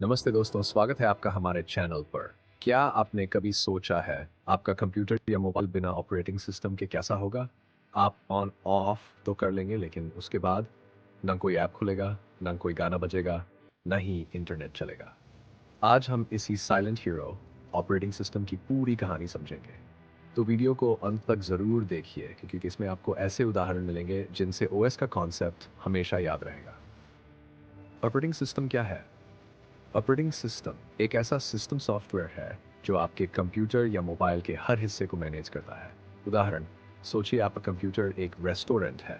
नमस्ते दोस्तों, स्वागत है आपका हमारे चैनल पर। क्या आपने कभी सोचा है आपका कंप्यूटर या मोबाइल बिना ऑपरेटिंग सिस्टम के कैसा होगा? आप ऑन ऑफ तो कर लेंगे लेकिन उसके बाद ना कोई ऐप खुलेगा, ना कोई गाना बजेगा, ना ही इंटरनेट चलेगा। आज हम इसी साइलेंट हीरो ऑपरेटिंग सिस्टम की पूरी कहानी समझेंगे। तो वीडियो को अंत तक ज़रूर देखिए क्योंकि इसमें आपको ऐसे उदाहरण मिलेंगे जिनसे ओएस का कॉन्सेप्ट हमेशा याद रहेगा। ऑपरेटिंग सिस्टम क्या है? ऑपरेटिंग सिस्टम एक ऐसा सिस्टम सॉफ्टवेयर है जो आपके कंप्यूटर या मोबाइल के हर हिस्से को मैनेज करता है। उदाहरण, सोचिए आपका कंप्यूटर एक रेस्टोरेंट है।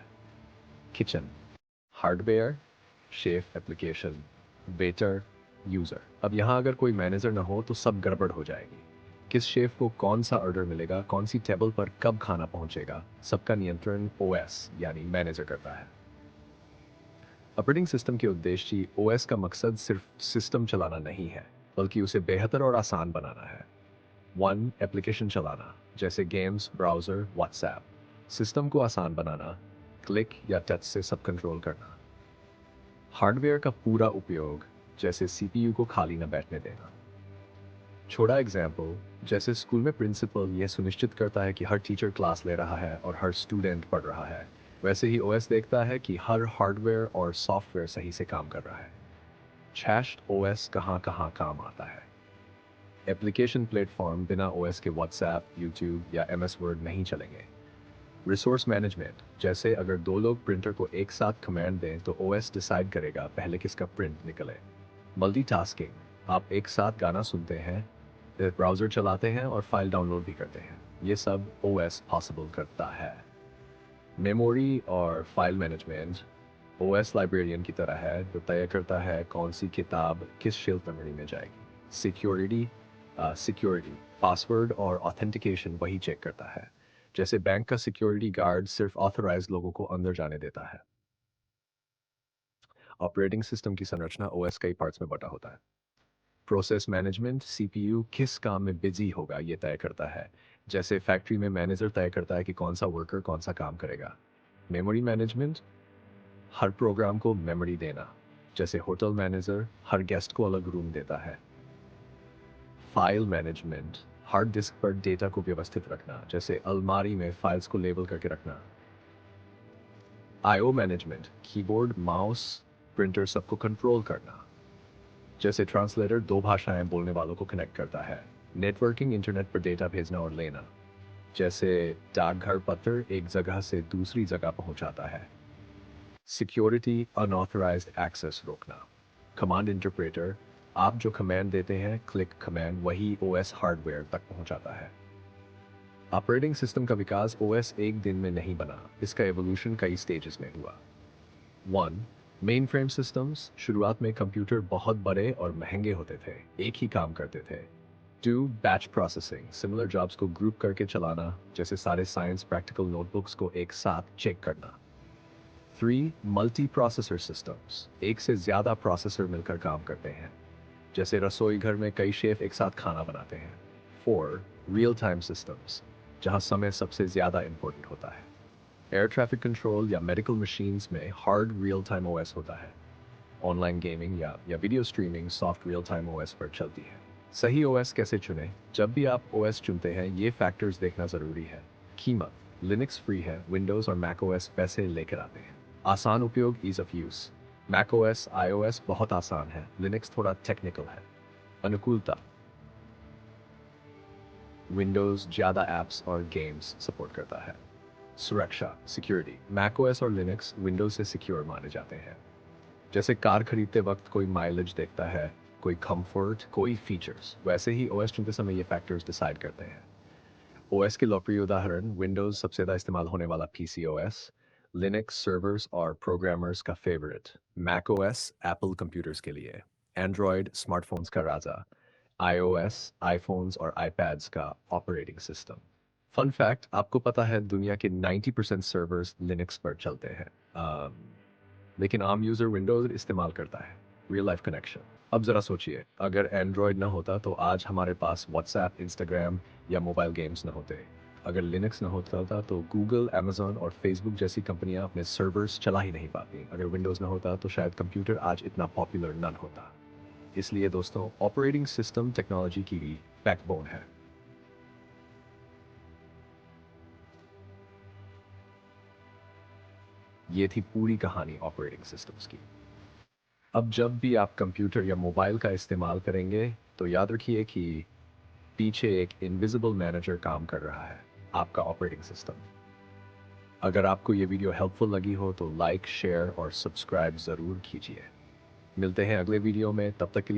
Kitchen, hardware, chef, application, waiter, user. अब यहाँ अगर कोई मैनेजर ना हो तो सब गड़बड़ हो जाएगी। किस शेफ को कौन सा ऑर्डर मिलेगा, कौन सी टेबल पर कब खाना पहुंचेगा, सबका नियंत्रण ओएस यानी मैनेजर करता है। ऑपरेटिंग सिस्टम के उद्देश्य ओएस का मकसद सिर्फ सिस्टम चलाना नहीं है, बल्कि उसे बेहतर और आसान बनाना है। वन एप्लीकेशन चलाना, जैसे गेम्स, ब्राउज़र, व्हाट्सएप। सिस्टम को आसान बनाना, क्लिक या टच से सब कंट्रोल करना। हार्डवेयर का पूरा उपयोग, जैसे सीपीयू को खाली न बैठने देना। छोटा एग्जाम्पल, जैसे स्कूल में प्रिंसिपल यह सुनिश्चित करता है कि हर टीचर क्लास ले रहा है और हर स्टूडेंट पढ़ रहा है, वैसे ही ओएस देखता है कि हर हार्डवेयर और सॉफ्टवेयर सही से काम कर रहा है। चैस्ट ओएस कहाँ कहाँ काम आता है? एप्लीकेशन प्लेटफॉर्म बिना ओएस के व्हाट्सएप, यूट्यूब या एमएस वर्ड नहीं चलेंगे। रिसोर्स मैनेजमेंट, जैसे अगर दो लोग प्रिंटर को एक साथ कमांड दें तो ओएस डिसाइड करेगा पहले किसका प्रिंट निकले। मल्टीटास्किंग, आप एक साथ गाना सुनते हैं, ब्राउज़र चलाते हैं और फाइल डाउनलोड भी करते हैं। ये सब ओएस पॉसिबल करता है। मेमोरी और फाइल मैनेजमेंट, ओएस लाइब्रेरियन की तरह है जो तय करता है कौन सी किताब किस शेल्फ मेमोरी में जाएगी। सिक्योरिटी पासवर्ड और ऑथेंटिकेशन वही चेक करता है। जैसे बैंक का सिक्योरिटी गार्ड सिर्फ ऑथराइज्ड लोगों को अंदर जाने देता है। ऑपरेटिंग सिस्टम की संरचना ओएस कई पार्ट्स में बटा होता है। प्रोसेस मैनेजमेंट, सीपीयू किस काम में बिजी होगा ये तय करता है। जैसे फैक्ट्री में मैनेजर तय करता है कि कौन सा वर्कर कौन सा काम करेगा। मेमोरी मैनेजमेंट, हर प्रोग्राम को मेमोरी देना। जैसे होटल मैनेजर हर गेस्ट को अलग रूम देता है। फाइल मैनेजमेंट, हार्ड डिस्क पर डेटा को व्यवस्थित रखना, जैसे अलमारी में फाइल्स को लेबल करके रखना। IO management, keyboard, mouse, printer सबको कंट्रोल करना। जैसे ट्रांसलेटर दो भाषाएं बोलने वालों को कनेक्ट करता है। नेटवर्किंग, इंटरनेट पर डेटा भेजना और लेना। जैसे डाकघर पत्र एक जगह से दूसरी जगह पहुंचाता है। सिक्योरिटी, अनऑथराइज्ड एक्सेस रोकना। कमांड इंटरप्रेटर, आप जो कमांड देते हैं, क्लिक कमांड वही ओएस हार्डवेयर तक पहुंचाता है। ऑपरेटिंग सिस्टम का विकास ओएस एक दिन में नहीं बना, इसका एवोल्यूशन कई स्टेजेस में हुआ। वन, मेन फ्रेम सिस्टम्स, शुरुआत में कंप्यूटर बहुत बड़े और महंगे होते थे, एक ही काम करते थे। Two, batch processing, similar jobs को ग्रुप करके चलाना, जैसे सारे साइंस प्रैक्टिकल नोटबुक्स को एक साथ चेक करना। थ्री, मल्टी प्रोसेसर सिस्टम्स, एक से ज़्यादा प्रोसेसर मिलकर काम करते हैं, जैसे रसोई घर में कई शेफ एक साथ खाना बनाते हैं। फोर, रियल टाइम सिस्टम्स, जहाँ समय सबसे ज़्यादा इंपॉर्टेंट होता है। एयर ट्रैफिक कंट्रोल या मेडिकल मशीन्स में हार्ड रियल टाइम ओएस होता है। ऑनलाइन गेमिंग या video streaming soft real time OS पर चलती है। सही ओएस कैसे चुनें? जब भी आप ओएस चुनते हैं ये फैक्टर्स देखना ज़रूरी है। कीमत, लिनक्स फ्री है, विंडोज़ और मैक ओएस पैसे लेकर आते हैं। आसान उपयोग, ease of use, Mac OS iOS बहुत आसान है, लिनक्स थोड़ा टेक्निकल है। अनुकूलता, विंडोज़ ज़्यादा ऐप्स और गेम्स सपोर्ट करता है। सुरक्षा, सिक्योरिटी, मैकओएस और लिनक्स विंडोज से सिक्योर माने जाते हैं। जैसे कार खरीदते वक्त कोई माइलेज देखता है, कोई कंफर्ट, कोई फीचर्स, वैसे ही ओएस चुनते समय ये फैक्टर्स डिसाइड करते हैं। ओएस के लोकप्रिय उदाहरण, विंडोज सबसे ज़्यादा इस्तेमाल होने वाला पीसी ओएस, लिनक्स सर्वर्स और प्रोग्रामर्स का favourite, Mac OS Apple computers के लिए, एंड्रॉयड स्मार्टफोन्स का राजा, आईओएस आईफोन्स और आईपैड्स का ऑपरेटिंग सिस्टम। फन फैक्ट, आपको पता है दुनिया के 90% सर्वर्स लिनक्स पर चलते हैं। अम, लेकिन आम यूज़र विंडोज़ इस्तेमाल करता है। रियल लाइफ कनेक्शन, अब ज़रा सोचिए, अगर एंड्रॉयड ना होता तो आज हमारे पास व्हाट्सएप, इंस्टाग्राम या मोबाइल गेम्स ना होते। अगर लिनक्स ना होता था तो गूगल, अमेजोन और फेसबुक जैसी कंपनियां अपने सर्वर्स चला ही नहीं पाती। अगर विंडोज़ ना होता तो शायद कंप्यूटर आज इतना पॉपुलर ना होता। इसलिए दोस्तों ऑपरेटिंग सिस्टम टेक्नोलॉजी की बैकबोन है। ये थी पूरी कहानी ऑपरेटिंग सिस्टम्स की। अब जब भी आप कंप्यूटर या मोबाइल का इस्तेमाल करेंगे तो याद रखिए कि पीछे एक इनविजिबल मैनेजर काम कर रहा है, आपका ऑपरेटिंग सिस्टम। अगर आपको ये वीडियो हेल्पफुल लगी हो तो लाइक, शेयर और सब्सक्राइब ज़रूर कीजिए। मिलते हैं अगले वीडियो में, तब तक के लिए